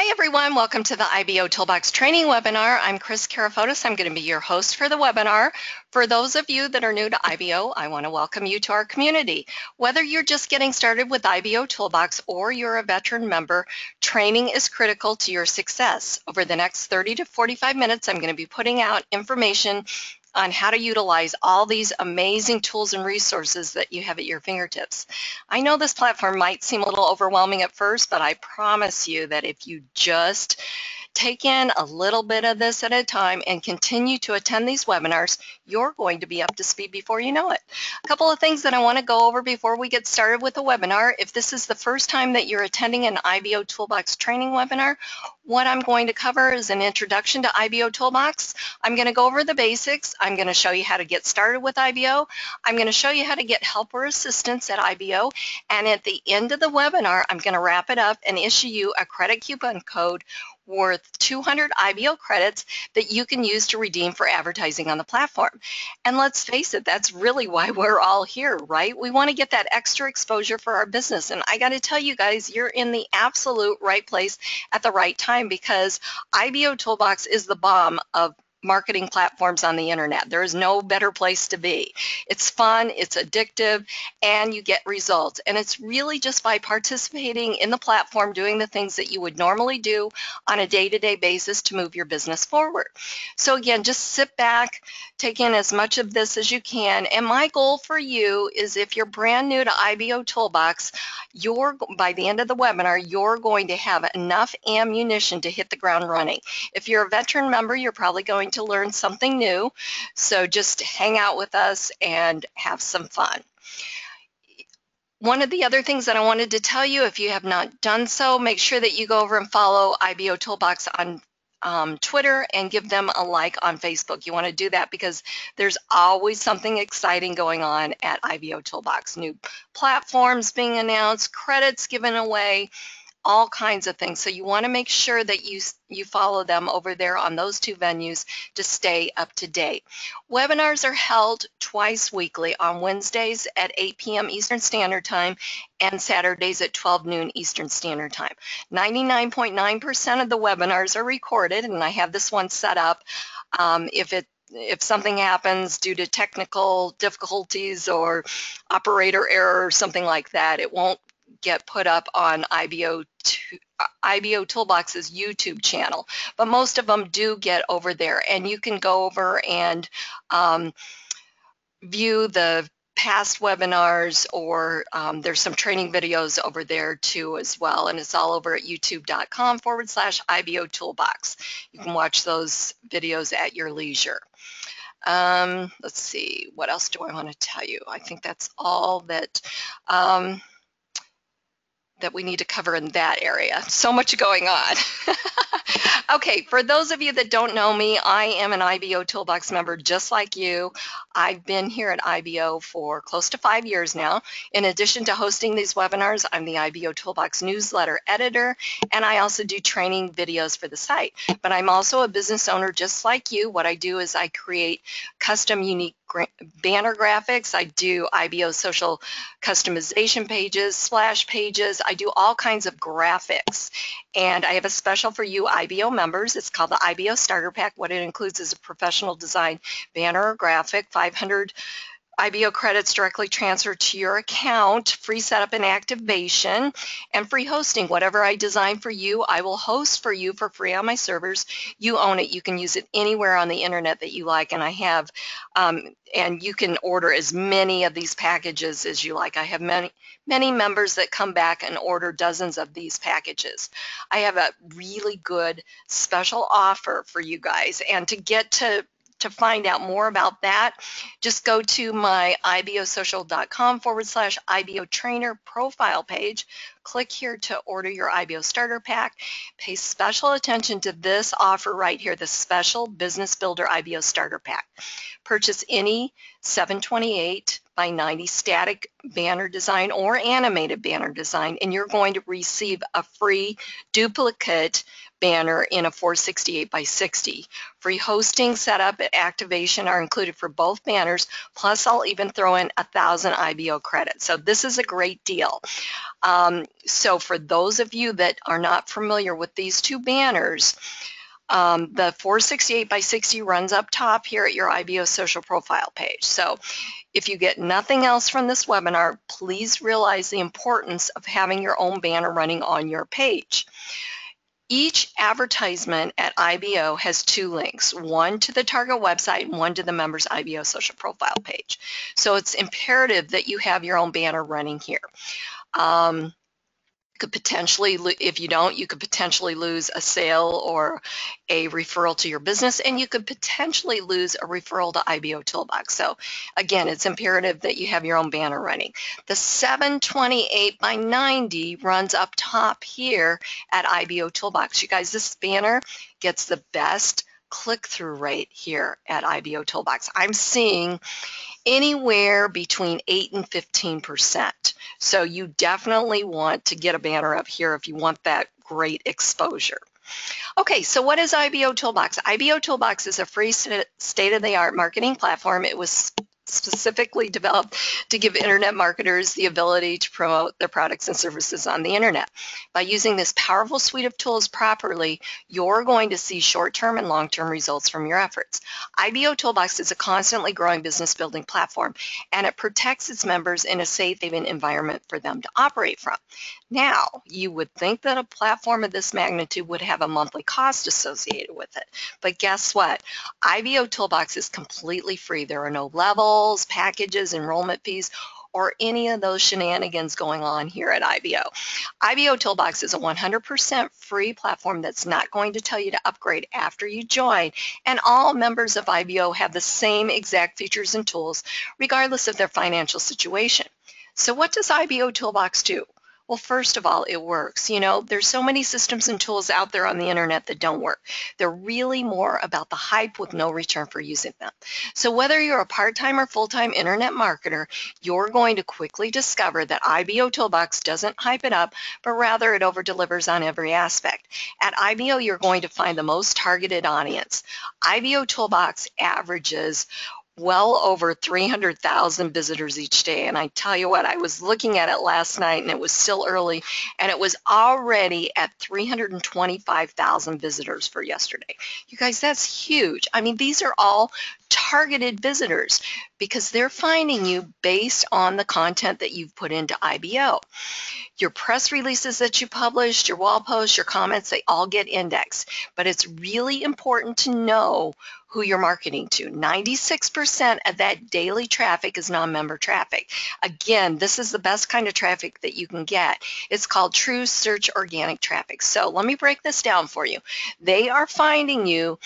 Hi everyone, welcome to the IBOtoolbox training webinar. I'm Kris Karafotas. I'm going to be your host for the webinar. For those of you that are new to IBO, I want to welcome you to our community. Whether you're just getting started with IBOtoolbox or you're a veteran member, training is critical to your success. Over the next 30 to 45 minutes, I'm going to be putting out information on how to utilize all these amazing tools and resources that you have at your fingertips. I know this platform might seem a little overwhelming at first, but I promise you that if you just take in a little bit of this at a time and continue to attend these webinars, you're going to be up to speed before you know it. A couple of things that I want to go over before we get started with the webinar. If this is the first time that you're attending an IBOtoolbox training webinar, what I'm going to cover is an introduction to IBOtoolbox. I'm going to go over the basics. I'm going to show you how to get started with IBO. I'm going to show you how to get help or assistance at IBO. And at the end of the webinar, I'm going to wrap it up and issue you a credit coupon code worth 200 IBO credits that you can use to redeem for advertising on the platform. And let's face it, that's really why we're all here, right? We want to get that extra exposure for our business. And I got to tell you guys, you're in the absolute right place at the right time, because IBOtoolbox is the bomb of marketing platforms on the internet. There is no better place to be. It's fun, it's addictive, and you get results. And it's really just by participating in the platform, doing the things that you would normally do on a day-to-day basis to move your business forward. So again, just sit back, take in as much of this as you can. And my goal for you is, if you're brand new to IBOtoolbox, by the end of the webinar, you're going to have enough ammunition to hit the ground running. If you're a veteran member, you're probably going to learn something new. So just hang out with us and have some fun. One of the other things that I wanted to tell you, if you have not done so, make sure that you go over and follow IBOtoolbox on Twitter and give them a like on Facebook. You want to do that because there's always something exciting going on at IBOtoolbox. New platforms being announced, credits given away, all kinds of things. So you want to make sure that you follow them over there on those two venues to stay up to date. Webinars are held twice weekly, on Wednesdays at 8 p.m. Eastern Standard Time and Saturdays at 12 noon Eastern Standard Time. 99.9% of the webinars are recorded, and I have this one set up. If something happens due to technical difficulties or operator error or something like that, it won't get put up on IBOtoolbox's YouTube channel, but most of them do get over there, and you can go over and view the past webinars, or there's some training videos over there too as well, and it's all over at youtube.com/IBOtoolbox. You can watch those videos at your leisure. Let's see, what else do I want to tell you? I think that's all that that we need to cover in that area. So much going on. Okay, for those of you that don't know me, I am an IBOtoolbox member just like you. I've been here at IBO for close to 5 years now. In addition to hosting these webinars, I'm the IBOtoolbox newsletter editor, and I also do training videos for the site. But I'm also a business owner just like you. What I do is I create custom, unique banner graphics. I do IBO social customization pages, splash pages. I do all kinds of graphics. And I have a special for you IBO members. It's called the IBO Starter Pack. What it includes is a professional design banner or graphic, 500 IBO credits directly transferred to your account, free setup and activation, and free hosting. Whatever I design for you, I will host for you for free on my servers. You own it. You can use it anywhere on the internet that you like, and I have, and you can order as many of these packages as you like. I have many members that come back and order dozens of these packages. I have a really good special offer for you guys, and to find out more about that, just go to my ibosocial.com/IBO trainer profile page. Click here to order your IBO starter pack. Pay special attention to this offer right here, the special Business Builder IBO starter pack. Purchase any 728 by 90 static banner design or animated banner design, and you're going to receive a free duplicate banner in a 468 by 60. Free hosting, setup, and activation are included for both banners, plus I'll even throw in 1,000 IBO credits. So this is a great deal. So for those of you that are not familiar with these two banners, the 468 by 60 runs up top here at your IBO social profile page. So if you get nothing else from this webinar, please realize the importance of having your own banner running on your page. Each advertisement at IBO has two links, one to the target website and one to the member's IBO social profile page. So it's imperative that you have your own banner running here. Could potentially, if you don't, you could potentially lose a sale or a referral to your business, and you could potentially lose a referral to IBOtoolbox. So again, it's imperative that you have your own banner running. The 728 by 90 runs up top here at IBOtoolbox. You guys, this banner gets the best click-through rate here at IBOtoolbox. I'm seeing anywhere between 8 and 15%. So you definitely want to get a banner up here if you want that great exposure. Okay, so what is IBOtoolbox? IBOtoolbox is a free state-of-the-art marketing platform. It was specifically developed to give internet marketers the ability to promote their products and services on the internet. By using this powerful suite of tools properly, you're going to see short-term and long-term results from your efforts. IBOtoolbox is a constantly growing business building platform, and it protects its members in a safe haven environment for them to operate from. Now, you would think that a platform of this magnitude would have a monthly cost associated with it, but guess what? IBOtoolbox is completely free. There are no levels, packages, enrollment fees, or any of those shenanigans going on here at IBO. IBOtoolbox is a 100% free platform that's not going to tell you to upgrade after you join, and all members of IBO have the same exact features and tools regardless of their financial situation. So what does IBOtoolbox do? Well, first of all, it works. You know, there's so many systems and tools out there on the internet that don't work. They're really more about the hype with no return for using them. So whether you're a part-time or full-time internet marketer, you're going to quickly discover that IBOtoolbox doesn't hype it up, but rather it over-delivers on every aspect. At IBO, you're going to find the most targeted audience. IBOtoolbox averages well over 300,000 visitors each day. And I tell you what, I was looking at it last night and it was still early and it was already at 325,000 visitors for yesterday. You guys, that's huge. I mean, these are all targeted visitors because they're finding you based on the content that you've put into IBO. Your press releases that you published, your wall posts, your comments, they all get indexed. But it's really important to know who you're marketing to. 96% of that daily traffic is non-member traffic. Again, this is the best kind of traffic that you can get. It's called true search organic traffic. So let me break this down for you. They are finding you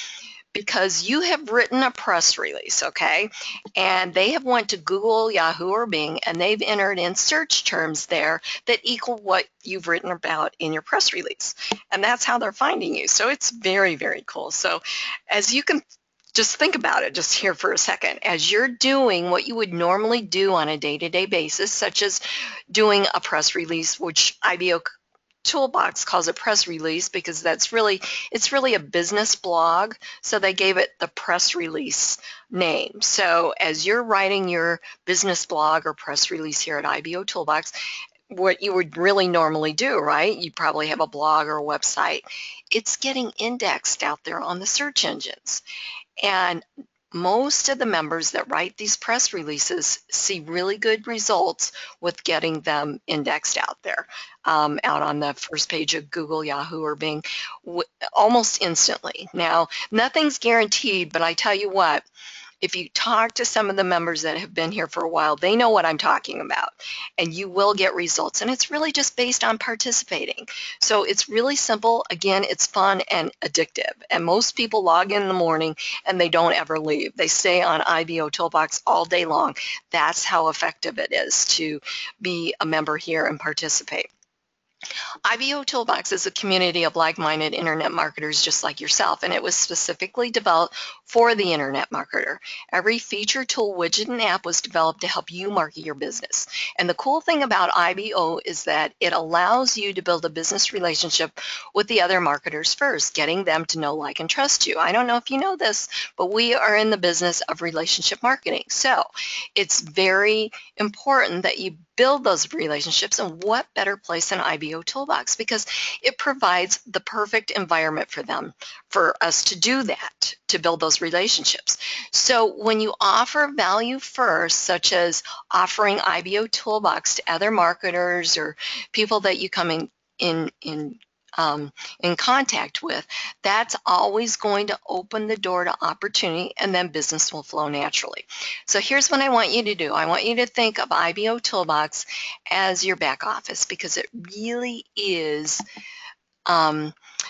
because you have written a press release, okay? And they have went to Google, Yahoo, or Bing, and they've entered in search terms there that equal what you've written about in your press release. And that's how they're finding you. So it's very, very cool. So as you can just think about it just here for a second. As you're doing what you would normally do on a day-to-day basis, such as doing a press release, which IBOtoolbox calls a press release because it's really a business blog, so they gave it the press release name. So as you're writing your business blog or press release here at IBOtoolbox, what you would really normally do, right? You probably have a blog or a website. It's getting indexed out there on the search engines. And most of the members that write these press releases see really good results with getting them indexed out there, out on the first page of Google, Yahoo, or Bing, almost instantly. Now, nothing's guaranteed, but I tell you what, if you talk to some of the members that have been here for a while, they know what I'm talking about, and you will get results. And it's really just based on participating. So it's really simple. Again, it's fun and addictive. And most people log in the morning and they don't ever leave. They stay on IBOtoolbox all day long. That's how effective it is to be a member here and participate. IBOtoolbox is a community of like-minded internet marketers just like yourself, and it was specifically developed for the internet marketer. Every feature, tool, widget, and app was developed to help you market your business. And the cool thing about IBO is that it allows you to build a business relationship with the other marketers first, getting them to know, like, and trust you. I don't know if you know this, but we are in the business of relationship marketing. So it's very important that you build those relationships, and what better place than IBOtoolbox, because it provides the perfect environment for us to do that, to build those relationships. So when you offer value first, such as offering IBOtoolbox to other marketers or people that you come in contact with, that's always going to open the door to opportunity, and then business will flow naturally. So here's what I want you to do. I want you to think of IBOtoolbox as your back office, because it really is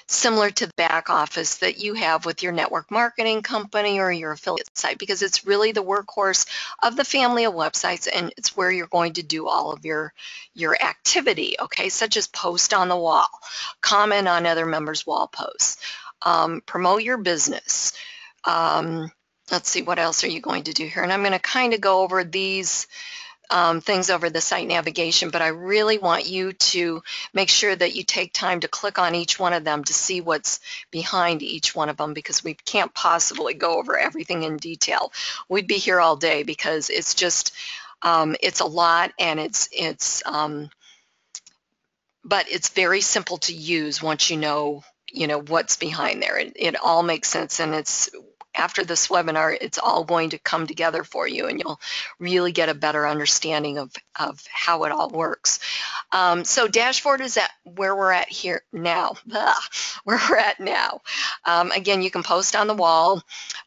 similar to the back office that you have with your network marketing company or your affiliate site, because it's really the workhorse of the family of websites, and it's where you're going to do all of your activity, okay, such as post on the wall, comment on other members' wall posts, promote your business. Let's see, what else are you going to do here? And I'm going to kind of go over these things over the site navigation, but I really want you to make sure that you take time to click on each one of them to see what's behind each one of them, because we can't possibly go over everything in detail. We'd be here all day, because it's just it's a lot, and but it's very simple to use once you know what's behind there. It all makes sense, and it's after this webinar, it's all going to come together for you, and you'll really get a better understanding of how it all works. So dashboard is at where we're at here now. Where we're at now. Again, you can post on the wall.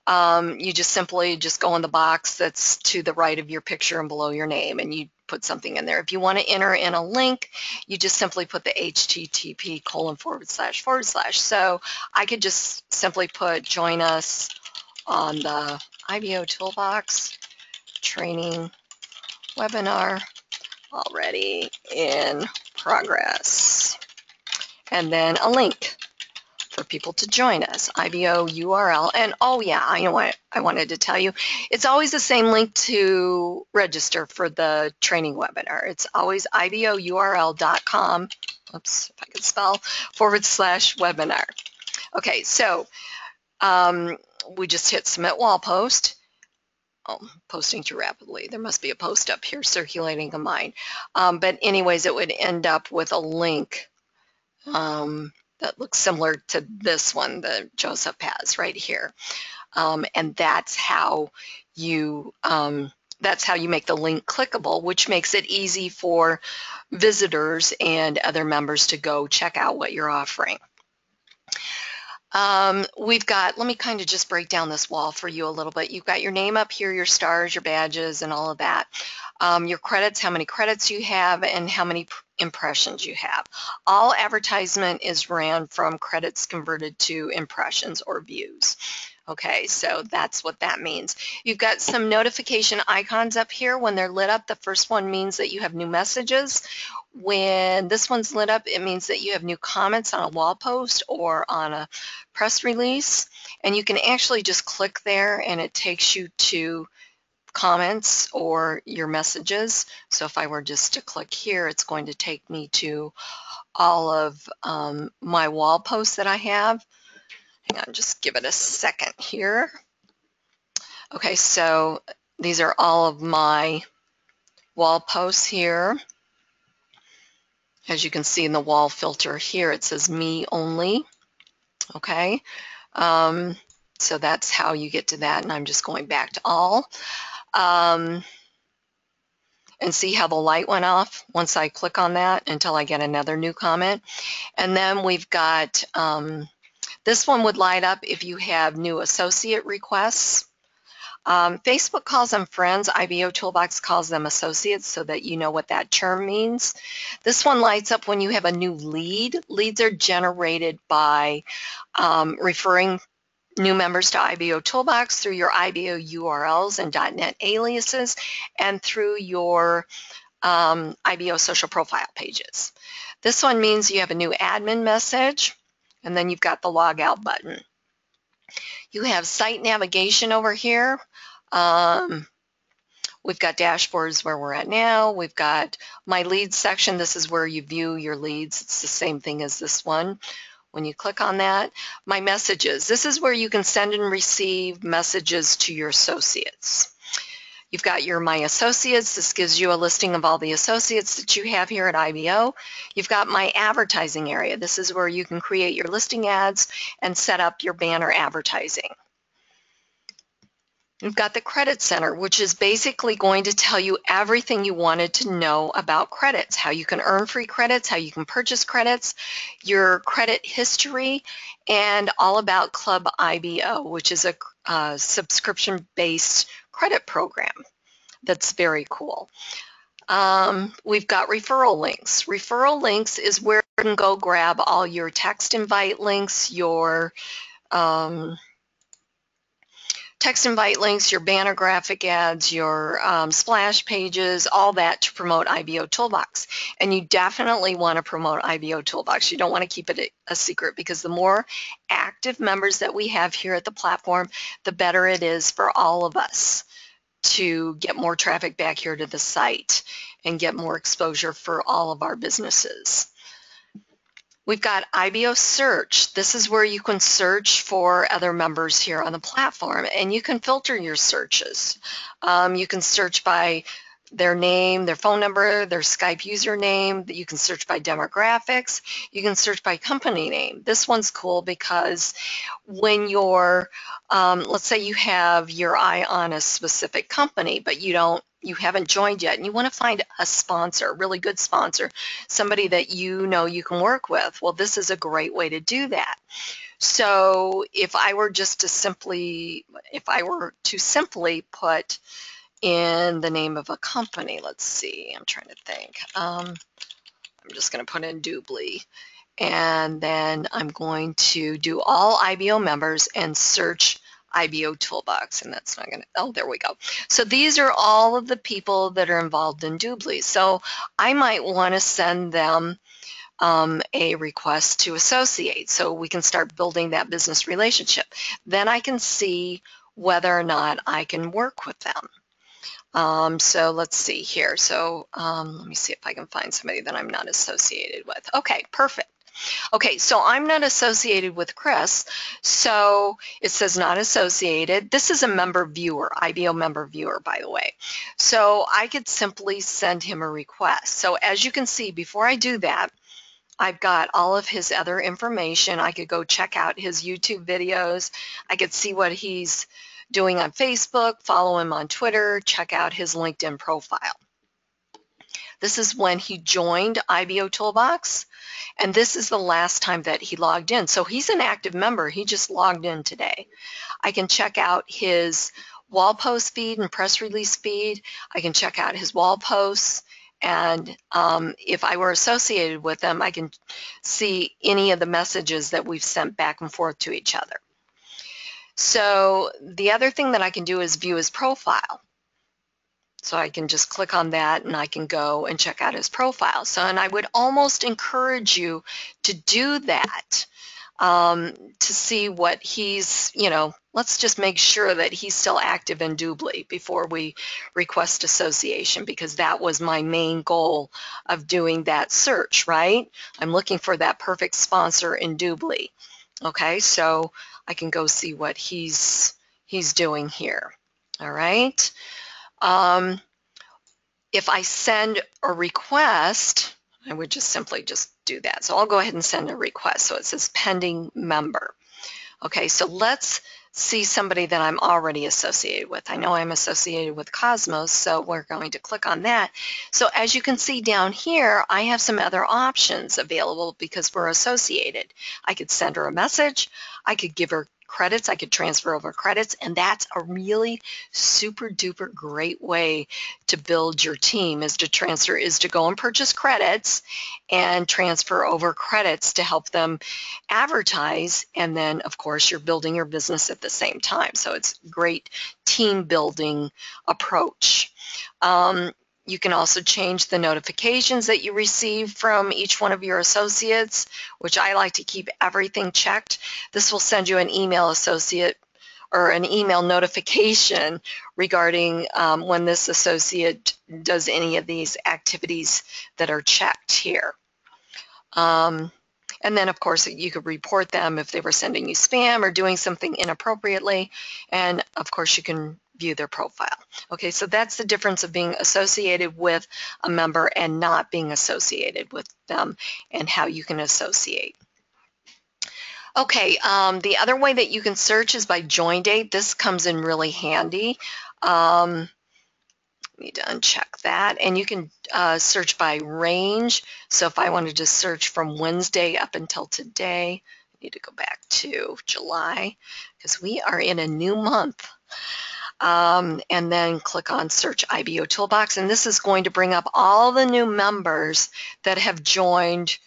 You just simply go in the box that's to the right of your picture and below your name, and you put something in there. If you want to enter in a link, you just simply put the http://. So I could just simply put join us on the IBOtoolbox training webinar already in progress, and then a link for people to join us, IBO URL. And oh yeah, I know what I wanted to tell you. It's always the same link to register for the training webinar. It's always IBOURL.com, oops, if I could spell, /webinar. Okay, so we just hit submit wall post. Oh, posting too rapidly. There must be a post up here circulating of mine. But anyways, it would end up with a link that looks similar to this one that Joseph has right here. And that's how you make the link clickable, which makes it easy for visitors and other members to go check out what you're offering. We've got, let me kind of just break down this wall for you a little bit. You've got your name up here, your stars, your badges, and all of that. Your credits, how many credits you have, and how many impressions you have. All advertisement is ran from credits converted to impressions or views. Okay, so that's what that means. You've got some notification icons up here. When they're lit up, the first one means that you have new messages. When this one's lit up, it means that you have new comments on a wall post or on a press release. And you can actually just click there, and it takes you to comments or your messages. So if I were just to click here, it's going to take me to all of my wall posts that I have. Hang on, just give it a second here. Okay, so these are all of my wall posts here. As you can see in the wall filter here, it says me only. Okay, so that's how you get to that, and I'm just going back to all. And see how the light went off once I click on that until I get another new comment. And then we've got this one would light up if you have new associate requests. Facebook calls them friends. IBOtoolbox calls them associates, so that you know what that term means. This one lights up when you have a new lead. Leads are generated by referring new members to IBOtoolbox through your IBO URLs and .NET aliases, and through your IBO social profile pages. This one means you have a new admin message, and then you've got the log out button. You have site navigation over here. We've got dashboards where we're at now. We've got my leads section. This is where you view your leads. It's the same thing as this one. When you click on that, my messages. This is where you can send and receive messages to your associates. You've got your My Associates. This gives you a listing of all the associates that you have here at IBO. You've got My Advertising area. This is where you can create your listing ads and set up your banner advertising. You've got the Credit Center, which is basically going to tell you everything you wanted to know about credits, how you can earn free credits, how you can purchase credits, your credit history, and all about Club IBO, which is a subscription-based credit program that's very cool. We've got referral links. Referral links is where you can go grab all your text invite links, your text invite links, your banner graphic ads, your splash pages, all that to promote IBOtoolbox. And you definitely want to promote IBOtoolbox. You don't want to keep it a secret, because the more active members that we have here at the platform, the better it is for all of us to get more traffic back here to the site and get more exposure for all of our businesses. We've got IBO Search. This is where you can search for other members here on the platform, and you can filter your searches. You can search by their name, their phone number, their Skype username. You can search by demographics. You can search by company name. This one's cool because when you're, let's say you have your eye on a specific company, but you haven't joined yet, and you want to find a sponsor, a really good sponsor, somebody that you know you can work with. Well, this is a great way to do that. So if I were to simply put in the name of a company, let's see, I'm trying to think. I'm just going to put in Doobly, and then I'm going to do all IBO members and search IBOtoolbox, and that's not going to, oh, there we go. So these are all of the people that are involved in Doobly. So I might want to send them a request to associate so we can start building that business relationship. Then I can see whether or not I can work with them. So let's see here. So let me see if I can find somebody that I'm not associated with. Okay, perfect. Okay, so I'm not associated with Kris, so it says not associated. This is a member viewer, IBO member viewer, by the way. So I could simply send him a request. So as you can see, before I do that, I've got all of his other information. I could go check out his YouTube videos. I could see what he's doing on Facebook, follow him on Twitter, check out his LinkedIn profile. This is when he joined IBOtoolbox, and this is the last time that he logged in. So he's an active member. He just logged in today. I can check out his wall post feed and press release feed. I can check out his wall posts, and if I were associated with them, I can see any of the messages that we've sent back and forth to each other. So the other thing that I can do is view his profile. So I can just click on that and I can go and check out his profile. So, and I would almost encourage you to do that to see what he's, let's just make sure that he's still active in Doobly before we request association, because that was my main goal of doing that search, right? I'm looking for that perfect sponsor in Doobly. Okay, so I can go see what he's doing here. All right. If I send a request, I would just simply do that. So I'll go ahead and send a request. So it says pending member. Okay, so let's see somebody that I'm already associated with. I know I'm associated with Cosmos, so we're going to click on that. So as you can see down here, I have some other options available because we're associated. I could send her a message. I could give her credits. I could transfer over credits, and that's a really super duper great way to build your team, is to go and purchase credits and transfer over credits to help them advertise, and then of course you're building your business at the same time. So it's a great team building approach. You can also change the notifications that you receive from each one of your associates, which I like to keep everything checked. This will send you an email associate or an email notification regarding when this associate does any of these activities that are checked here. And then, of course, you could report them if they were sending you spam or doing something inappropriately. And, of course, you can view their profile. Okay, so that's the difference of being associated with a member and not being associated with them, and how you can associate. Okay, the other way that you can search is by join date. This comes in really handy. Need to uncheck that, and you can search by range. So if I wanted to search from Wednesday up until today, I need to go back to July because we are in a new month. And then click on Search IBOtoolbox, and this is going to bring up all the new members that have joined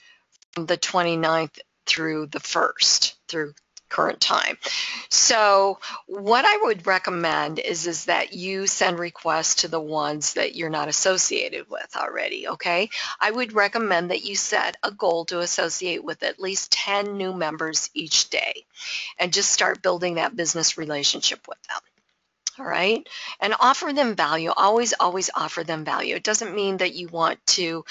from the 29th through the 1st, through current time. So what I would recommend is that you send requests to the ones that you're not associated with already, okay? I would recommend that you set a goal to associate with at least 10 new members each day and just start building that business relationship with them. All right, and offer them value. Always offer them value. It doesn't mean that you want to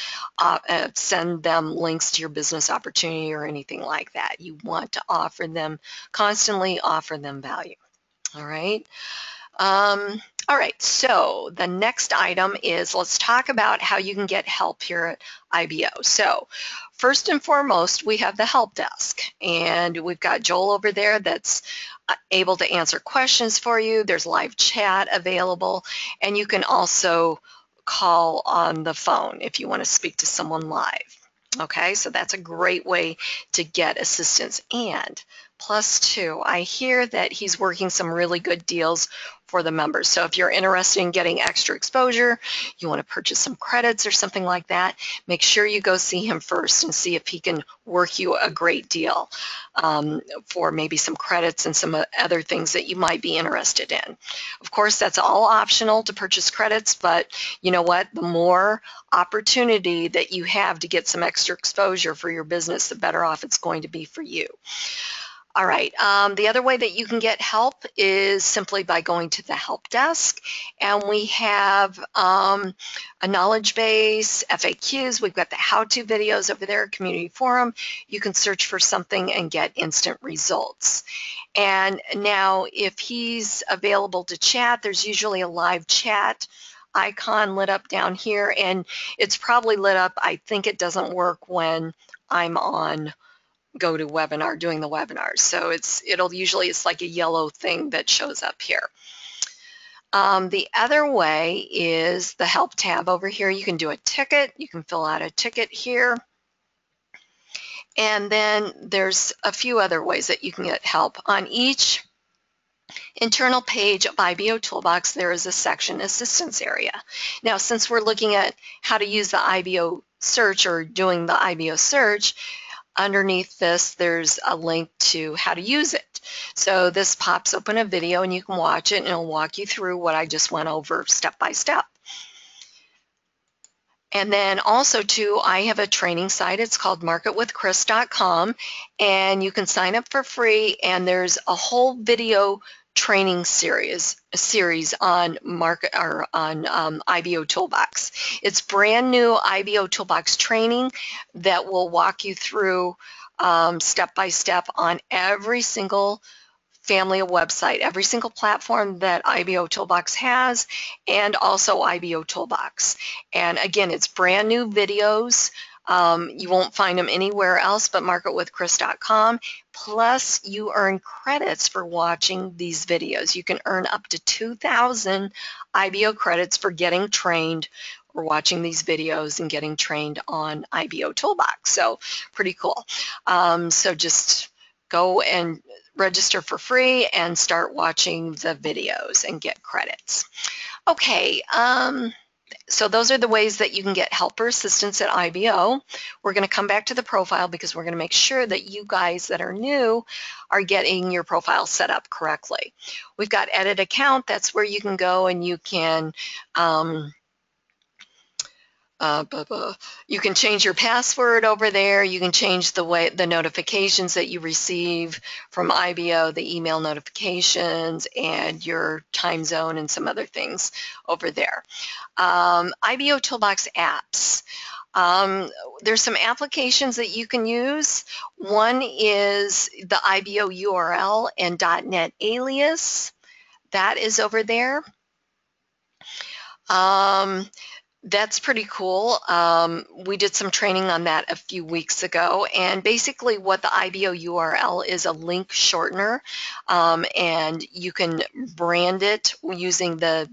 send them links to your business opportunity or anything like that. You want to offer them, constantly offer them value. All right. All right, so the next item is, let's talk about how you can get help here at IBO. So first and foremost, we have the help desk, and we've got Joel over there that's able to answer questions for you. There's live chat available, and you can also call on the phone if you want to speak to someone live. Okay, so that's a great way to get assistance. And +2, I hear that he's working some really good deals for the members. So if you're interested in getting extra exposure, you want to purchase some credits or something like that, make sure you go see him first and see if he can work you a great deal for maybe some credits and some other things that you might be interested in. Of course, that's all optional to purchase credits, but you know what? The more opportunity that you have to get some extra exposure for your business, the better off it's going to be for you. All right, the other way that you can get help is simply by going to the help desk, and we have a knowledge base, FAQs, we've got the how-to videos over there, community forum. You can search for something and get instant results. And now if he's available to chat, there's usually a live chat icon lit up down here, and it's probably lit up. I think it doesn't work when I'm on GoToWebinar doing the webinars. So it's like a yellow thing that shows up here. The other way is the help tab over here. You can do a ticket. You can fill out a ticket here. And then there's a few other ways that you can get help. On each internal page of IBOtoolbox, there is a section, assistance area. Now, since we're looking at how to use the IBO search or doing the IBO search, underneath this, there's a link to how to use it. So this pops open a video and you can watch it, and it'll walk you through what I just went over step by step. And then also too, I have a training site. It's called marketwithkris.com, and you can sign up for free, and there's a whole video training series on IBOtoolbox. It's brand new IBOtoolbox training that will walk you through step by step on every single family of website, every single platform that IBOtoolbox has, and also IBOtoolbox. And again, it's brand new videos. You won't find them anywhere else but marketwithkris.com. Plus, you earn credits for watching these videos. You can earn up to 2,000 IBO credits for getting trained or watching these videos and getting trained on IBOtoolbox. So pretty cool. So just go and register for free and start watching the videos and get credits. Okay. So those are the ways that you can get help or assistance at IBO. We're going to come back to the profile because we're going to make sure that you guys that are new are getting your profile set up correctly. We've got edit account. That's where you can go and you can you can change your password over there. You can change the notifications that you receive from IBO, the email notifications, and your time zone and some other things over there. IBOtoolbox apps. There's some applications that you can use. One is the IBO URL and .NET alias. that is over there. That's pretty cool. We did some training on that a few weeks ago, and basically what the IBO URL is a link shortener, and you can brand it using the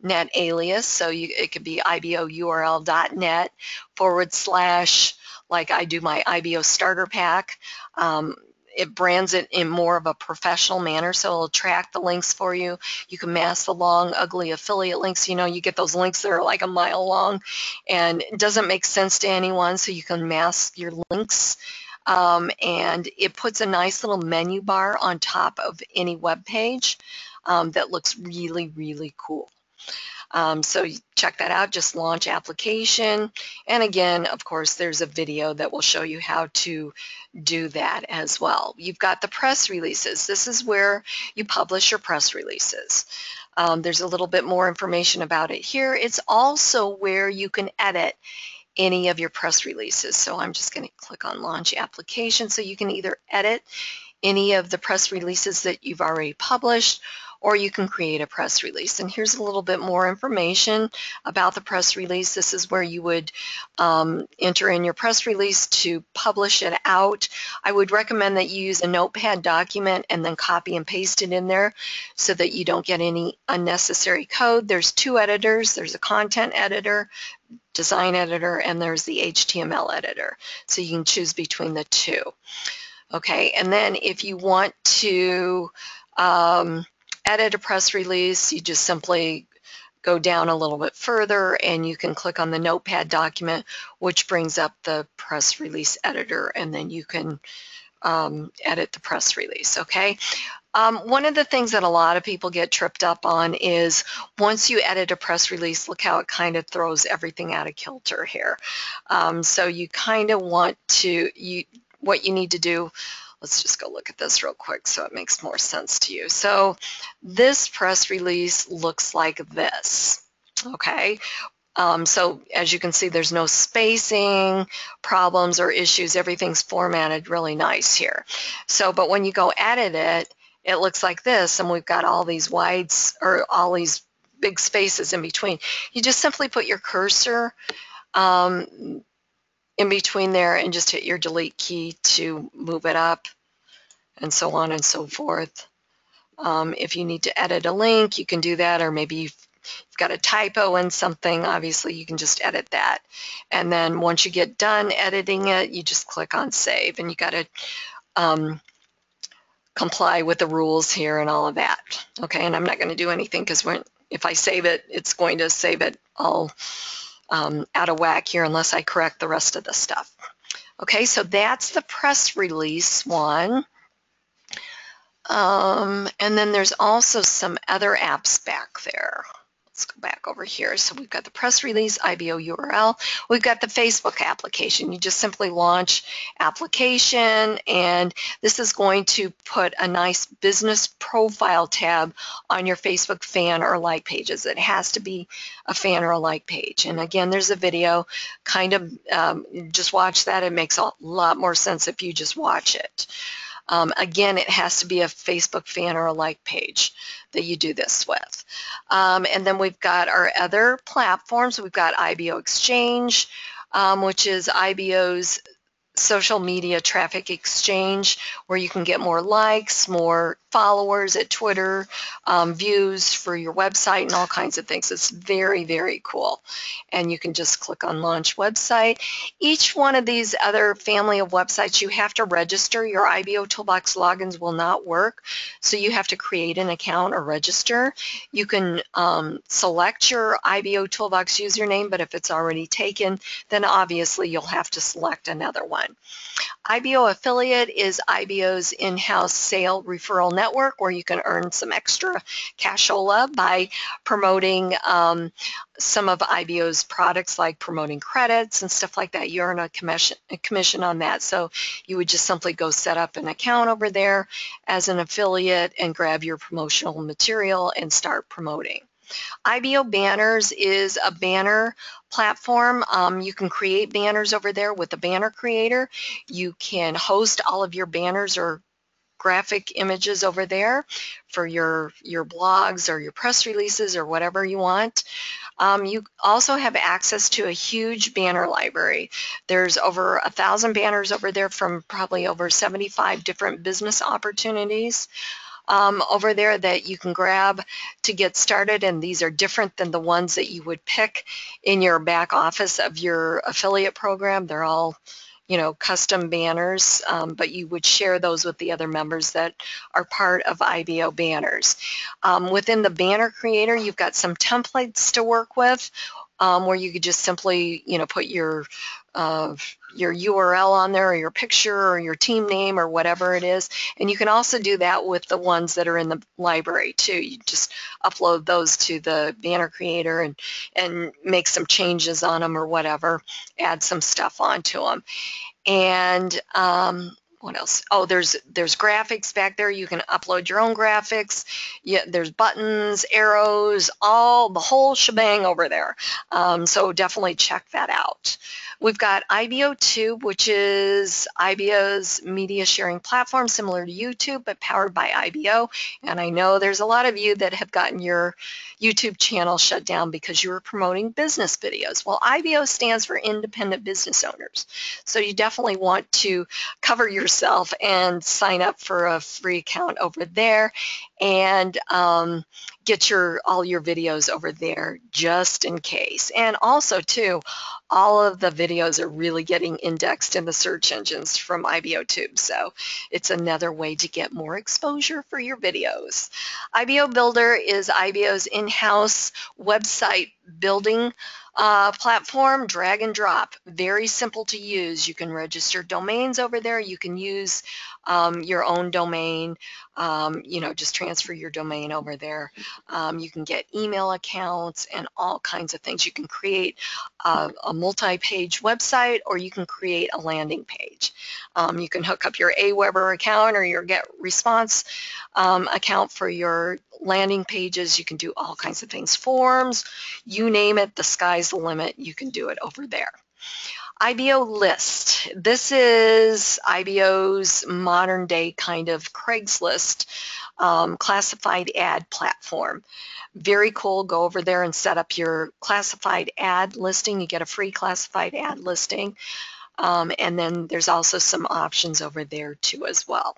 .net alias, so it could be IBOURL.net / like I do my IBO starter pack. It brands it in more of a professional manner, so it'll track the links for you. You can mask the long, ugly affiliate links. You know, you get those links that are like a mile long, and it doesn't make sense to anyone, so you can mask your links. And it puts a nice little menu bar on top of any web page that looks really, really cool. So check that out, just launch application. And again, of course, there's a video that will show you how to do that as well. You've got the press releases. This is where you publish your press releases. There's a little bit more information about it here. It's also where you can edit any of your press releases. So I'm just going to click on launch application, so you can either edit any of the press releases that you've already published, or you can create a press release. And here's a little bit more information about the press release. This is where you would enter in your press release to publish it out. I would recommend that you use a notepad document and then copy and paste it in there so that you don't get any unnecessary code. There's two editors. There's a content editor, design editor, and there's the HTML editor. So you can choose between the two. Okay, and then if you want to edit a press release, you just simply go down a little bit further and you can click on the notepad document, which brings up the press release editor, and then you can edit the press release, okay? One of the things that a lot of people get tripped up on is once you edit a press release, look how it kind of throws everything out of kilter here. So you kind of want to, what you need to do, let's just go look at this real quick so it makes more sense to you. So this press release looks like this, okay? So as you can see, there's no spacing problems or issues. Everything's formatted really nice here. So, but when you go edit it, it looks like this, and we've got all these all these big spaces in between. You just simply put your cursor in between there and just hit your delete key to move it up, and so on and so forth. If you need to edit a link, you can do that, or maybe you've got a typo in something, obviously you can just edit that. And then once you get done editing it, you just click on save, and you got to comply with the rules here and all of that. Okay, and I'm not going to do anything because if I save it, it's going to save it all out of whack here unless I correct the rest of the stuff. Okay, so that's the press release one. And then there's also some other apps back there. Let's go back over here. So we've got the press release, IBO URL. We've got the Facebook application. You just simply launch application, and this is going to put a nice business profile tab on your Facebook fan or like pages. It has to be a fan or a like page. And again, there's a video, kind of just watch that. It makes a lot more sense if you just watch it. Again, it has to be a Facebook fan or a like page that you do this with. And then we've got our other platforms. We've got IBO Exchange, which is IBO's social media traffic exchange, where you can get more likes, more followers at Twitter, views for your website, and all kinds of things. It's very, very cool. And you can just click on launch website. Each one of these other family of websites, you have to register. Your IBOtoolbox logins will not work, so you have to create an account or register. You can select your IBOtoolbox username, but if it's already taken, then obviously you'll have to select another one. IBO Affiliate is IBO's in-house sale referral network, where you can earn some extra cashola by promoting some of IBO's products, like promoting credits and stuff like that. You earn a commission on that. So you would just simply go set up an account over there as an affiliate and grab your promotional material and start promoting. IBO Banners is a banner platform. You can create banners over there with the banner creator. You can host all of your banners or graphic images over there for your blogs or your press releases or whatever you want. You also have access to a huge banner library. There's over 1,000 banners over there from probably over 75 different business opportunities over there that you can grab to get started, and these are different than the ones that you would pick in your back office of your affiliate program. They're all, you know, custom banners, but you would share those with the other members that are part of IBO banners. Within the banner creator, you've got some templates to work with, where you could just simply, you know, put your URL on there, or your picture, or your team name, or whatever it is. And you can also do that with the ones that are in the library too. You just upload those to the banner creator and make some changes on them or whatever, add some stuff onto them. And what else? Oh, there's graphics back there. You can upload your own graphics. Yeah, there's buttons, arrows, the whole shebang over there. So definitely check that out. We've got IBOTube, which is IBO's media sharing platform, similar to YouTube, but powered by IBO. And I know there's a lot of you that have gotten your YouTube channel shut down because you were promoting business videos. Well, IBO stands for Independent Business Owners. So you definitely want to cover yourself and sign up for a free account over there, and get all your videos over there just in case. And also too, all of the videos are really getting indexed in the search engines from IBOTube, so it's another way to get more exposure for your videos. IBO Builder is IBO's in-house website building platform, drag and drop, very simple to use. You can register domains over there. You can use your own domain, you know, just transfer your domain over there. You can get email accounts and all kinds of things. You can create a multi-page website, or you can create a landing page. You can hook up your Aweber account or your GetResponse account for your landing pages. You can do all kinds of things, forms, you name it, the sky's the limit. You can do it over there. IBO List. This is IBO's modern day kind of Craigslist classified ad platform. Very cool. Go over there and set up your classified ad listing. You get a free classified ad listing. And then there's also some options over there too as well.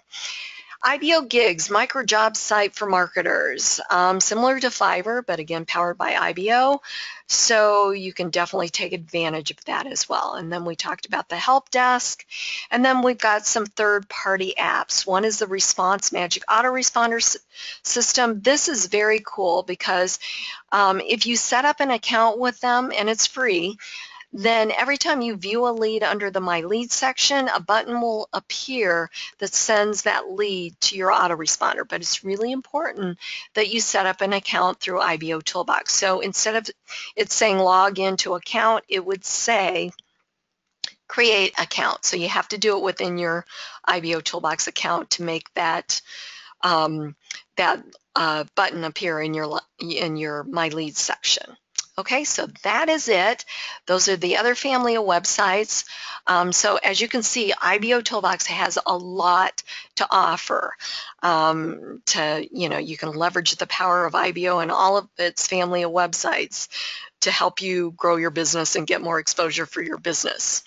IBO Gigs, micro job site for marketers, similar to Fiverr, but again powered by IBO, so you can definitely take advantage of that as well. And then we talked about the help desk, and then we've got some third-party apps. One is the Response Magic Autoresponder system. This is very cool because if you set up an account with them, and it's free, then every time you view a lead under the My Lead section, a button will appear that sends that lead to your autoresponder. But it's really important that you set up an account through IBOtoolbox. So instead of it saying log into account, it would say create account. So you have to do it within your IBOtoolbox account to make that button appear in your My Lead section. Okay, so that is it. Those are the other family of websites. So as you can see, IBOtoolbox has a lot to offer. You can leverage the power of IBO and all of its family of websites to help you grow your business and get more exposure for your business.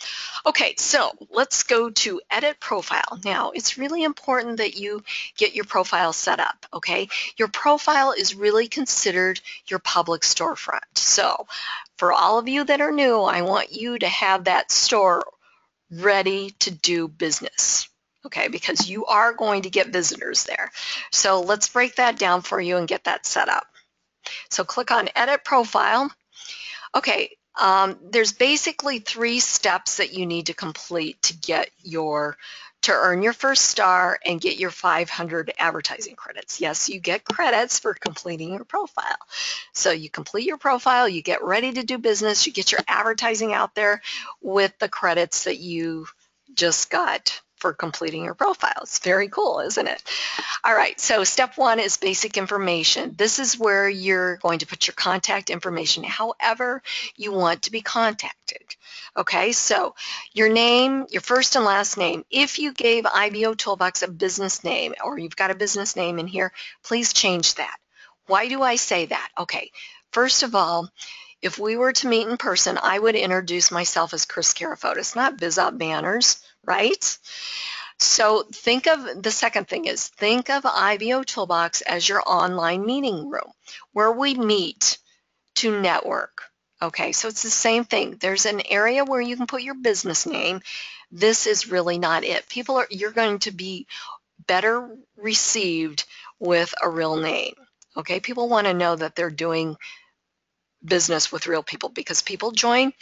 Okay, so let's go to edit profile. Now, it's really important that you get your profile set up, okay? Your profile is really considered your public storefront. So for all of you that are new, I want you to have that store ready to do business, okay? Because you are going to get visitors there. So let's break that down for you and get that set up. So click on Edit Profile. Okay, there's basically 3 steps that you need to complete to earn your first star and get your 500 advertising credits. Yes, you get credits for completing your profile. So you complete your profile, you get ready to do business, you get your advertising out there with the credits that you just got for completing your profile. It's very cool, isn't it? All right, so step 1 is basic information. This is where you're going to put your contact information, however you want to be contacted. Okay, so your name, your first and last name. If you gave IBOtoolbox a business name, or you've got a business name in here, please change that. Why do I say that? Okay, first of all, if we were to meet in person, I would introduce myself as Kris Karafotas, not BizOp Banners, right? So think of, the second thing is, think of IBOtoolbox as your online meeting room where we meet to network. Okay, so it's the same thing. There's an area where you can put your business name. This is really not it. You're going to be better received with a real name. Okay, people want to know that they're doing business with real people because people join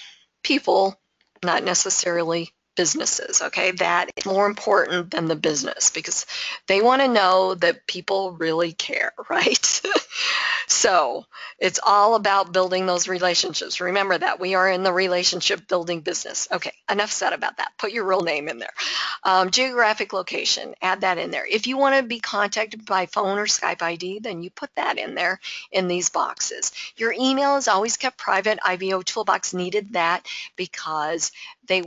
people, not necessarily businesses. Okay, that is more important than the business because they want to know that people really care, right? So it's all about building those relationships. Remember that we are in the relationship building business. Okay, enough said about that. Put your real name in there. Geographic location, add that in there. If you want to be contacted by phone or Skype ID, then you put that in there in these boxes. Your email is always kept private. IBOtoolbox needed that because they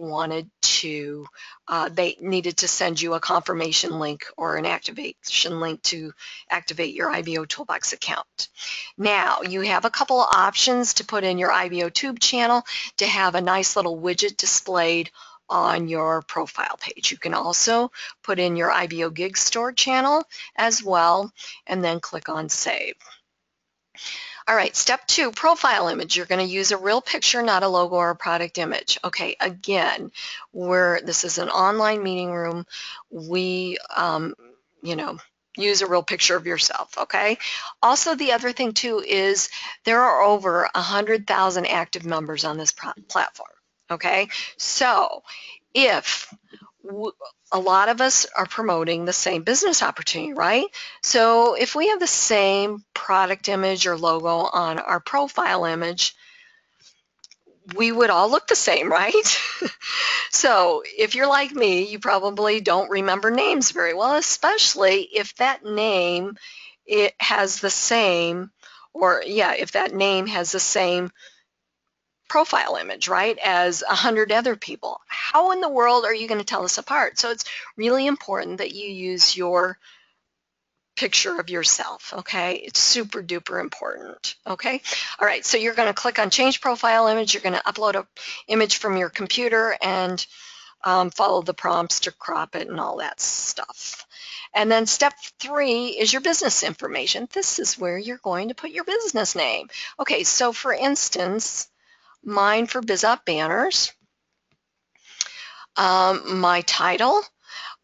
needed to send you a confirmation link or an activation link to activate your IBOtoolbox account. Now, you have a couple of options to put in your IBOTube channel to have a nice little widget displayed on your profile page. You can also put in your IBO Gig Store channel as well, and then click on Save. All right, step 2, profile image. You're going to use a real picture, not a logo or a product image. Okay, again, this is an online meeting room. We, use a real picture of yourself, okay? Also, the other thing, too, is there are over 100,000 active members on this platform, okay? So if a lot of us are promoting the same business opportunity, right? So if we have the same product image or logo on our profile image, we would all look the same, right? So if you're like me, you probably don't remember names very well, especially if that name has the same, if that name has the same profile image, right, as 100 other people. How in the world are you going to tell us apart? So it's really important that you use your picture of yourself, okay? It's super duper important, okay? All right, so you're going to click on change profile image. You're going to upload an image from your computer and follow the prompts to crop it and all that stuff. And then step 3 is your business information. This is where you're going to put your business name. Okay, so for instance, mine for BizOp Banners, my title,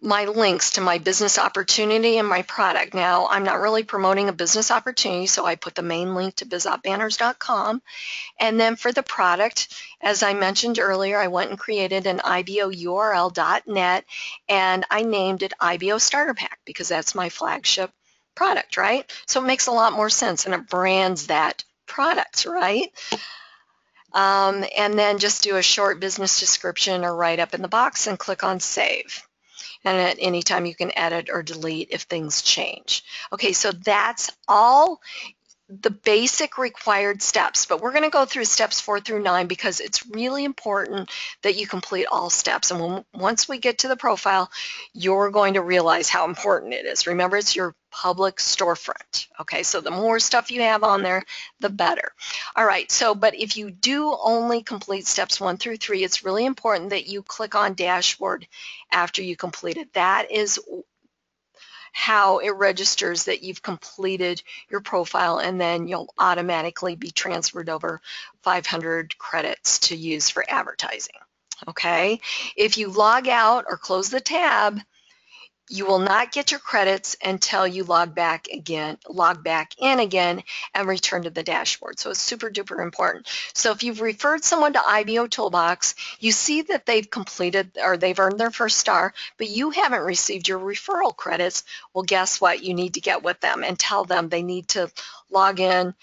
my links to my business opportunity and my product. Now, I'm not really promoting a business opportunity, so I put the main link to bizopbanners.com. And then for the product, as I mentioned earlier, I went and created an IBOURL.net, and I named it IBO Starter Pack because that's my flagship product, right? So it makes a lot more sense, and it brands that product, right? And then just do a short business description or write up in the box and click on Save. And at any time you can edit or delete if things change. Okay, so that's all the basic required steps, but we're going to go through steps 4 through 9 because it's really important that you complete all steps. And once we get to the profile, you're going to realize how important it is. Remember, it's your public storefront. Okay, so the more stuff you have on there, the better. All right, but if you do only complete steps 1 through 3, it's really important that you click on dashboard after you complete it. That is how it registers that you've completed your profile, and then you'll automatically be transferred over 500 credits to use for advertising. Okay, if you log out or close the tab, you will not get your credits until you log back in again and return to the dashboard. So it's super duper important. So if you've referred someone to IBOtoolbox, you see that they've completed or they've earned their first star, but you haven't received your referral credits. Well, guess what? You need to get with them and tell them they need to log in,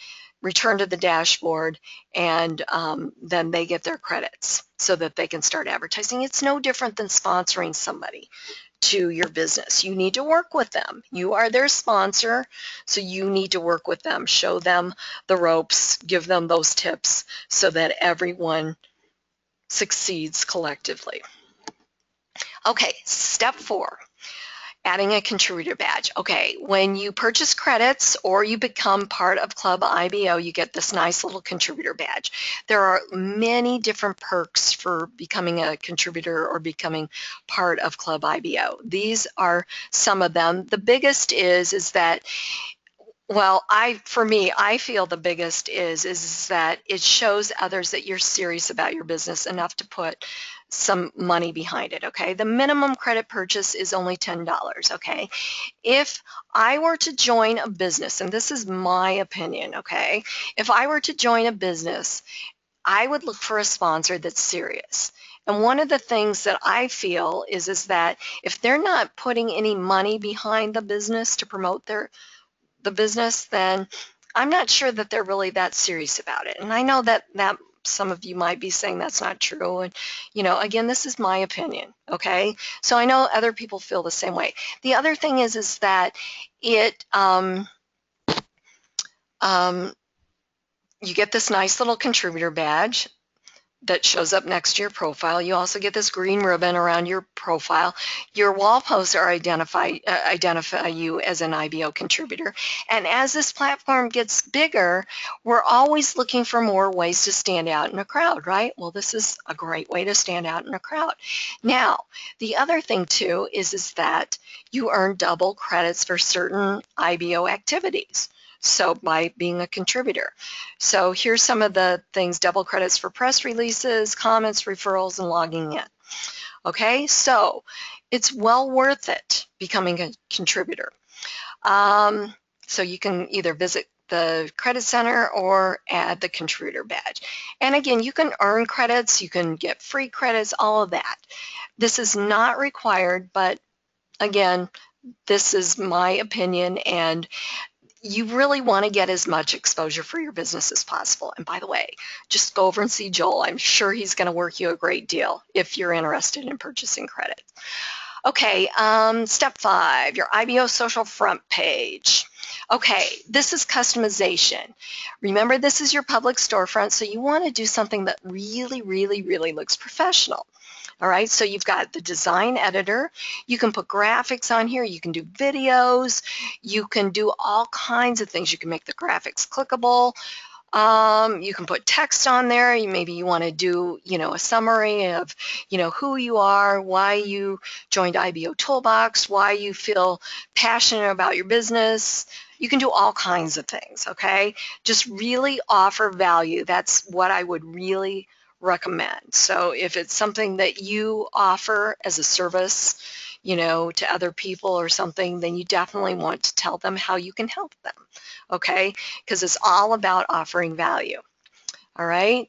return to the dashboard, and then they get their credits so that they can start advertising. It's no different than sponsoring somebody to your business. You need to work with them. You are their sponsor, so you need to work with them, show them the ropes, give them those tips so that everyone succeeds collectively. Okay, step 4. Adding a contributor badge. Okay, when you purchase credits or you become part of Club IBO, you get this nice little contributor badge. There are many different perks for becoming a contributor or becoming part of Club IBO. These are some of them. The biggest is that, well, for me, I feel the biggest is that it shows others that you're serious about your business enough to put some money behind it, okay? The minimum credit purchase is only $10, okay? If I were to join a business, and this is my opinion, okay? If I were to join a business, I would look for a sponsor that's serious. And one of the things that I feel is that if they're not putting any money behind the business to promote the business, then I'm not sure that they're really that serious about it. And I know that some of you might be saying that's not true. And, again, this is my opinion, okay? So I know other people feel the same way. The other thing is that it, you get this nice little contributor badge that shows up next to your profile. You also get this green ribbon around your profile. Your wall posts are identify you as an IBO contributor. And as this platform gets bigger, we're always looking for more ways to stand out in a crowd, right? Well, this is a great way to stand out in a crowd. Now, the other thing too is that you earn double credits for certain IBO activities. So by being a contributor. So here's some of the things: double credits for press releases, comments, referrals, and logging in. Okay, so it's well worth it becoming a contributor. So you can either visit the credit center or add the contributor badge. And again, you can earn credits, you can get free credits, all of that. This is not required, but again, this is my opinion, and you really want to get as much exposure for your business as possible. And by the way, just go over and see Joel. I'm sure he's going to work you a great deal if you're interested in purchasing credit. Okay, step 5, your IBO social front page. Okay, this is customization. Remember, this is your public storefront, so you want to do something that really, really, really looks professional. All right, so you've got the design editor. You can put graphics on here. You can do videos. You can do all kinds of things. You can make the graphics clickable. You can put text on there. Maybe you want to do, a summary of, who you are, why you joined IBOtoolbox, why you feel passionate about your business. You can do all kinds of things, okay? Just really offer value. That's what I would really recommend. So if it's something that you offer as a service, to other people or something, then you definitely want to tell them how you can help them, okay? Because it's all about offering value. All right.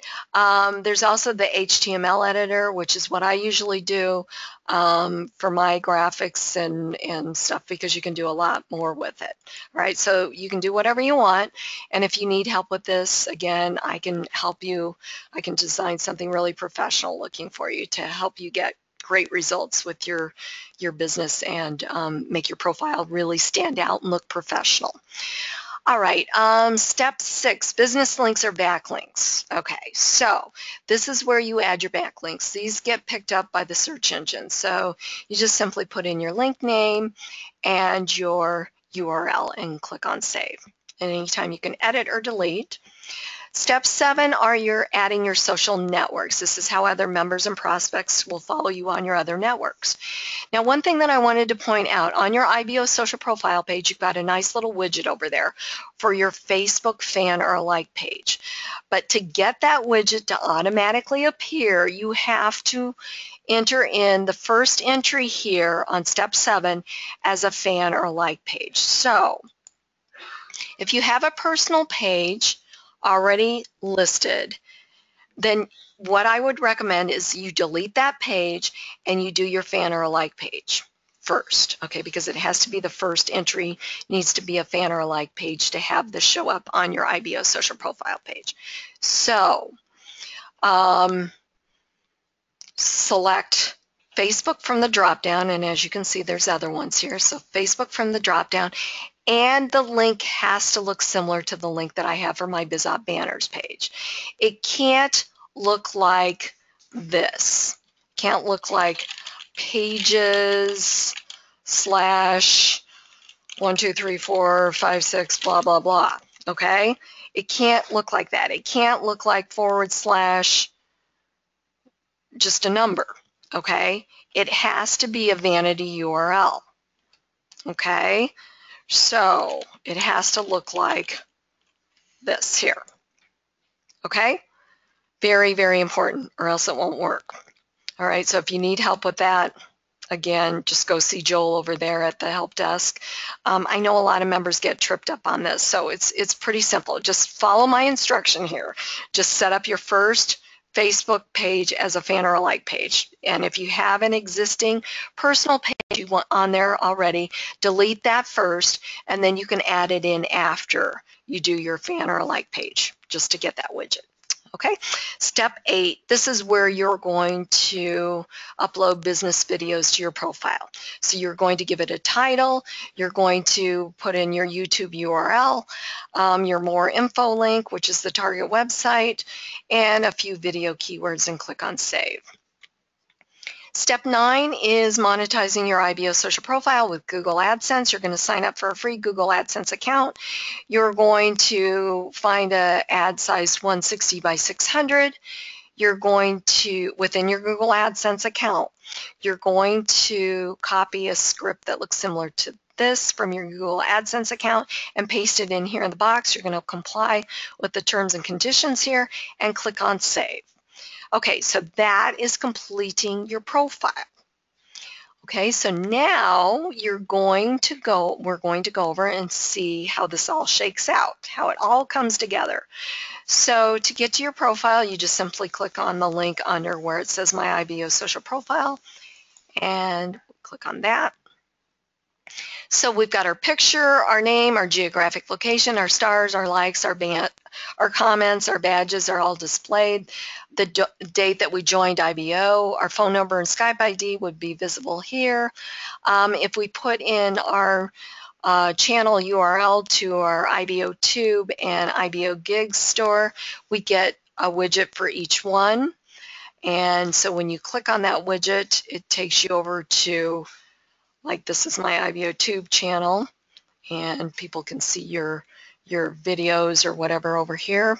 There's also the HTML editor, which is what I usually do for my graphics and stuff, because you can do a lot more with it. All right. So you can do whatever you want. And if you need help with this, again, I can help you. I can design something really professional looking for you to help you get great results with your business and make your profile really stand out and look professional. All right, step 6, business links or backlinks. Okay, so this is where you add your backlinks. These get picked up by the search engine. So you just simply put in your link name and your URL and click on save. And anytime you can edit or delete. Step 7 are adding your social networks. This is how other members and prospects will follow you on your other networks. Now, one thing that I wanted to point out, on your IBO social profile page, you've got a nice little widget over there for your Facebook fan or like page. But to get that widget to automatically appear, you have to enter in the first entry here on step 7 as a fan or like page. So if you have a personal page already listed, then what I would recommend is you delete that page and you do your fan or a like page first, okay, because it has to be the first entry, needs to be a fan or a like page to have this show up on your IBO social profile page. So select Facebook from the drop-down, and as you can see, there's other ones here. So Facebook from the drop-down, and the link has to look similar to the link that I have for my BizOp banners page. It can't look like this. Can't look like pages slash 1, 2, 3, 4, 5, 6, blah, blah, blah. Okay? It can't look like that. It can't look like forward slash just a number. Okay? It has to be a vanity URL. Okay? So it has to look like this here. Okay? Very, very important, or else it won't work. All right, so if you need help with that, again, just go see Joel over there at the help desk. I know a lot of members get tripped up on this, so it's pretty simple. Just follow my instruction here. Just set up your first Facebook page as a fan or a like page. And if you have an existing personal page you want on there already, delete that first, and then you can add it in after you do your fan or a like page, just to get that widget. Okay, step 8, this is where you're going to upload business videos to your profile. So you're going to give it a title, you're going to put in your YouTube URL, your more info link, which is the target website, and a few video keywords, and click on save. Step 9 is monetizing your IBO social profile with Google AdSense. You're going to sign up for a free Google AdSense account. You're going to find an ad size 160 by 600. You're going to, within your Google AdSense account, you're going to copy a script that looks similar to this from your Google AdSense account and paste it in here in the box. You're going to comply with the terms and conditions here and click on save. Okay, so that is completing your profile. Okay, so now we're going to go over and see how this all shakes out, how it all comes together. So to get to your profile, you just simply click on the link under where it says My IBO Social Profile, and click on that. So we've got our picture, our name, our geographic location, our stars, our likes, our comments, our badges are all displayed. The date that we joined IBO, our phone number and Skype ID would be visible here. If we put in our channel URL to our IBOTube and IBO Gigs store, we get a widget for each one. And so when you click on that widget, it takes you over to, like, this is my IBOTube channel, and people can see your videos or whatever over here.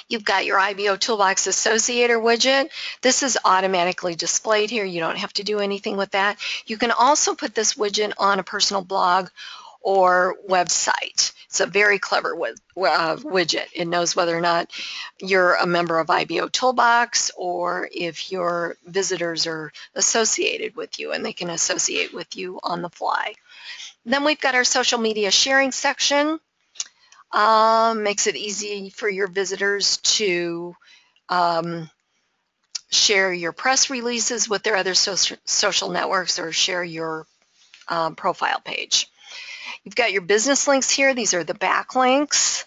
You've got your IBOtoolbox Associator widget. This is automatically displayed here. You don't have to do anything with that. You can also put this widget on a personal blog or website. It's a very clever widget. It knows whether or not you're a member of IBOtoolbox or if your visitors are associated with you, and they can associate with you on the fly. Then we've got our social media sharing section. Makes it easy for your visitors to share your press releases with their other social networks or share your profile page. You've got your business links here. These are the backlinks.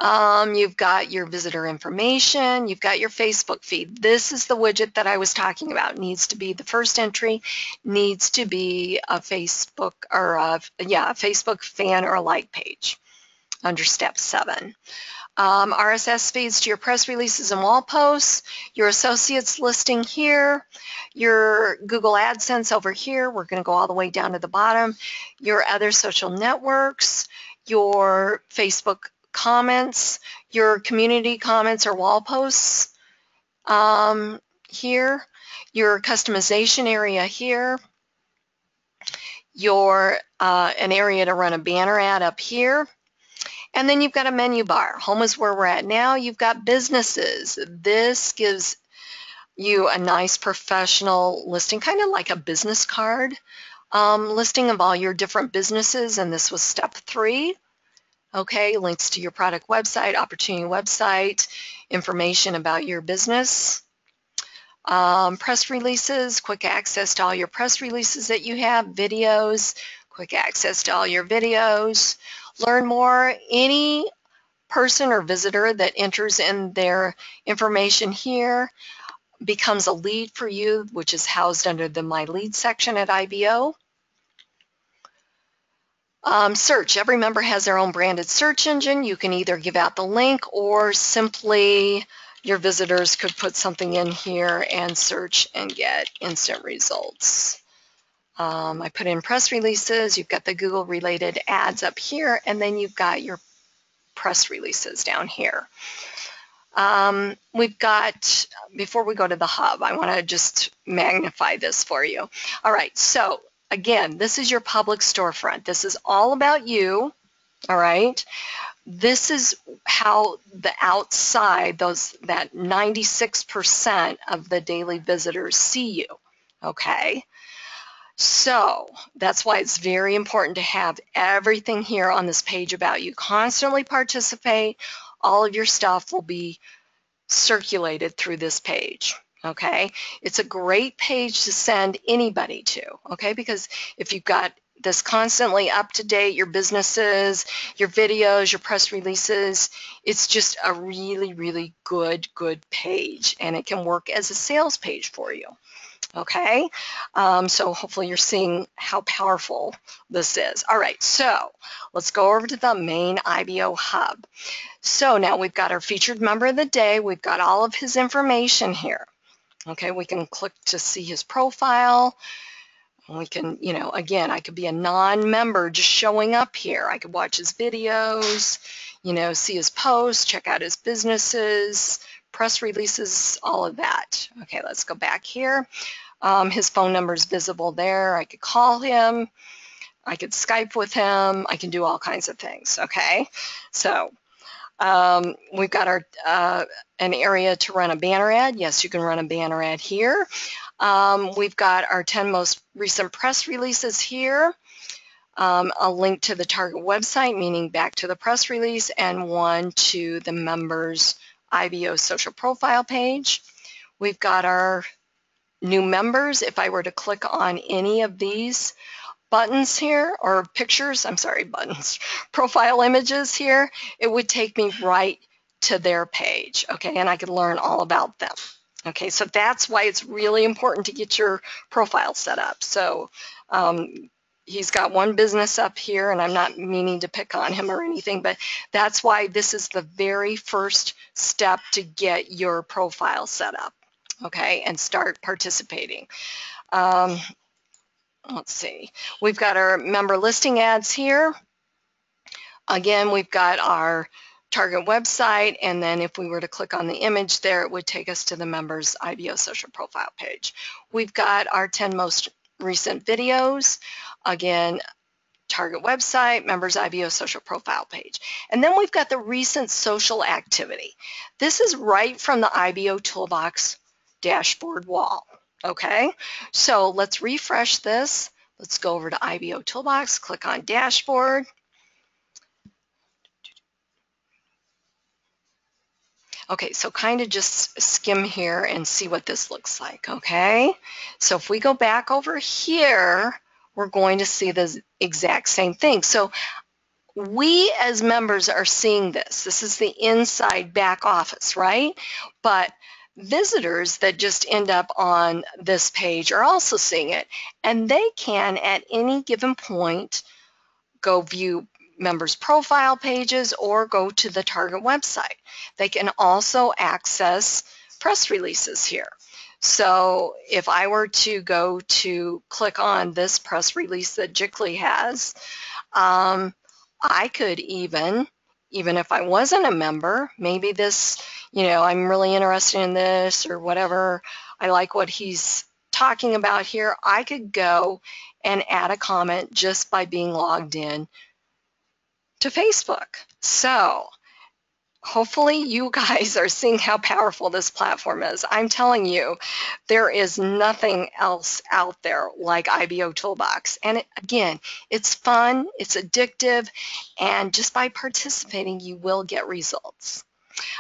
You've got your visitor information. You've got your Facebook feed. This is the widget that I was talking about. Needs to be the first entry. Needs to be a Facebook or a Facebook fan or a like page under step 7. RSS feeds to your press releases and wall posts, your associates listing here, your Google AdSense over here. We're going to go all the way down to the bottom. Your other social networks, your Facebook comments, your community comments or wall posts here, your customization area here, your an area to run a banner ad up here. And then you've got a menu bar. Home is where we're at now. You've got businesses. This gives you a nice professional listing, kind of like a business card listing of all your different businesses. And this was step 3. Okay, links to your product website, opportunity website, information about your business. Press releases, quick access to all your press releases that you have, videos, quick access to all your videos. Learn more. Any person or visitor that enters in their information here becomes a lead for you, which is housed under the My Lead section at IBO. Search. Every member has their own branded search engine. You can either give out the link or simply your visitors could put something in here and search and get instant results. I put in press releases. You've got the Google related ads up here, and then you've got your press releases down here. We've got, before we go to the hub, I want to just magnify this for you. All right, so again, this is your public storefront. This is all about you, all right? This is how the outside, that 96% of the daily visitors see you, okay? So that's why it's very important to have everything here on this page about you. Constantly participate. All of your stuff will be circulated through this page, okay? It's a great page to send anybody to, okay? Because if you've got this constantly up to date, your businesses, your videos, your press releases, it's just a really, really good page, and it can work as a sales page for you. Okay, so hopefully you're seeing how powerful this is. All right, so let's go over to the main IBO hub. So now we've got our featured member of the day. We've got all of his information here. Okay, we can click to see his profile. We can, you know, again, I could be a non-member just showing up here. I could watch his videos, you know, see his posts, check out his businesses, press releases, all of that. Okay, let's go back here. His phone number is visible there. I could call him. I could Skype with him. I can do all kinds of things, okay? So we've got our an area to run a banner ad. Yes, you can run a banner ad here. We've got our 10 most recent press releases here. A link to the target website, meaning back to the press release, and one to the members' IBO social profile page. We've got our new members. If I were to click on any of these buttons here, or pictures, I'm sorry, buttons, profile images here, it would take me right to their page, okay, and I could learn all about them. Okay, so that's why it's really important to get your profile set up. So he's got one business up here, and I'm not meaning to pick on him or anything, but that's why this is the very first step to get your profile set up, okay, and start participating. Let's see, we've got our member listing ads here. Again, we've got our target website, and then if we were to click on the image there, it would take us to the members' IBO social profile page. We've got our 10 most recent videos. Again, target website, members' IBO social profile page. And then we've got the recent social activity. This is right from the IBOtoolbox dashboard wall. Okay, so let's refresh this. Let's go over to IBOtoolbox, click on dashboard. Okay, so kind of just skim here and see what this looks like, okay? So if we go back over here, we're going to see the exact same thing. So we as members are seeing this. This is the inside back office, right? But visitors that just end up on this page are also seeing it, and they can at any given point go view members' profile pages or go to the target website. They can also access press releases here. So if I were to go to click on this press release that Jiggly has, I could even if I wasn't a member, maybe this, you know, I'm really interested in this or whatever, I like what he's talking about here, I could go and add a comment just by being logged in to Facebook. So hopefully you guys are seeing how powerful this platform is. I'm telling you, there is nothing else out there like IBOtoolbox. And again, it's fun, it's addictive, and just by participating, you will get results.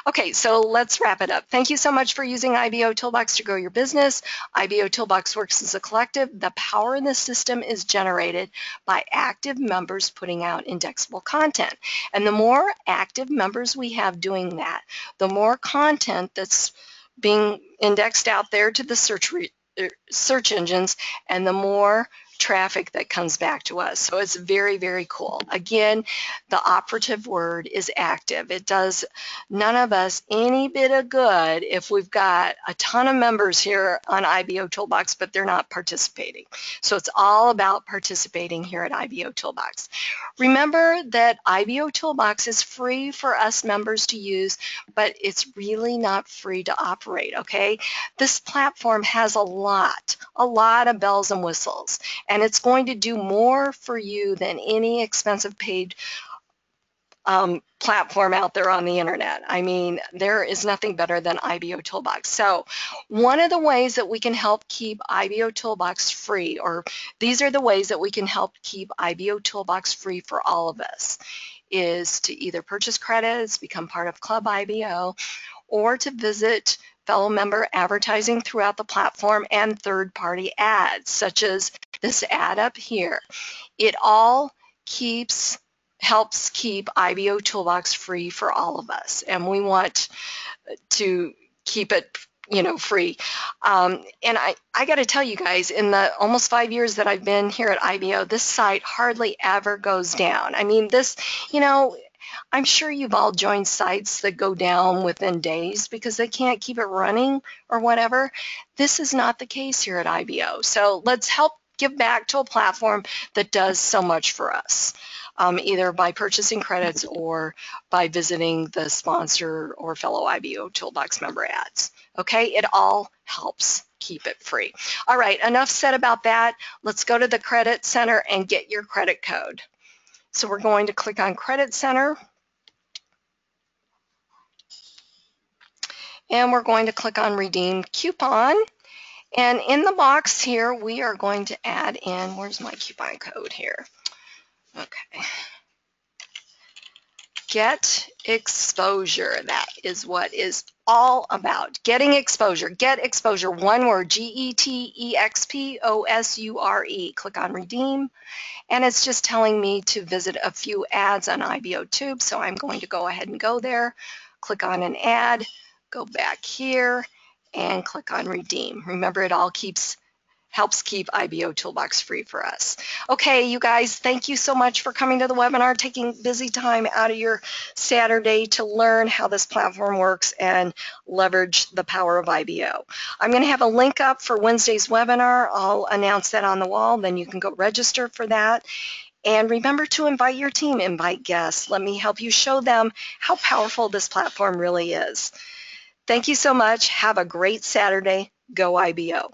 Okay, so let's wrap it up. Thank you so much for using IBOtoolbox to grow your business. IBOtoolbox works as a collective. The power in the system is generated by active members putting out indexable content. And the more active members we have doing that, the more content that's being indexed out there to the search engines, and the more traffic that comes back to us. So it's very, very cool. Again, the operative word is active. It does none of us any bit of good if we've got a ton of members here on IBOtoolbox, but they're not participating. So it's all about participating here at IBOtoolbox. Remember that IBOtoolbox is free for us members to use, but it's really not free to operate, okay? This platform has a lot of bells and whistles, and it's going to do more for you than any expensive paid platform out there on the internet. I mean, there is nothing better than IBOtoolbox. So one of the ways that we can help keep IBOtoolbox free, or these are the ways that we can help keep IBOtoolbox free for all of us, is to either purchase credits, become part of Club IBO, or to visit fellow member advertising throughout the platform and third-party ads, such as this ad up here. It all helps keep IBOtoolbox free for all of us, and we want to keep it, free. And I got to tell you guys, in the almost 5 years that I've been here at IBO, this site hardly ever goes down. I mean, I'm sure you've all joined sites that go down within days because they can't keep it running or whatever. This is not the case here at IBO. So let's help give back to a platform that does so much for us, either by purchasing credits or by visiting the sponsor or fellow IBOtoolbox member ads. Okay, it all helps keep it free. All right, enough said about that. Let's go to the Credit Center and get your credit code. So we're going to click on Credit Center, and we're going to click on Redeem Coupon. And in the box here, we are going to add in, where's my coupon code here? Okay. Get exposure. That is what is all about. Getting exposure. Get exposure. One word. GETEXPOSURE. Click on Redeem. And it's just telling me to visit a few ads on IBOTube. So I'm going to go ahead and go there. Click on an ad. Go back here and click on Redeem. Remember, it all helps keep IBOtoolbox free for us. Okay, you guys, thank you so much for coming to the webinar, taking busy time out of your Saturday to learn how this platform works and leverage the power of IBO. I'm going to have a link up for Wednesday's webinar. I'll announce that on the wall, then you can go register for that. And remember to invite your team, invite guests. Let me help you show them how powerful this platform really is. Thank you so much. Have a great Saturday. Go IBO.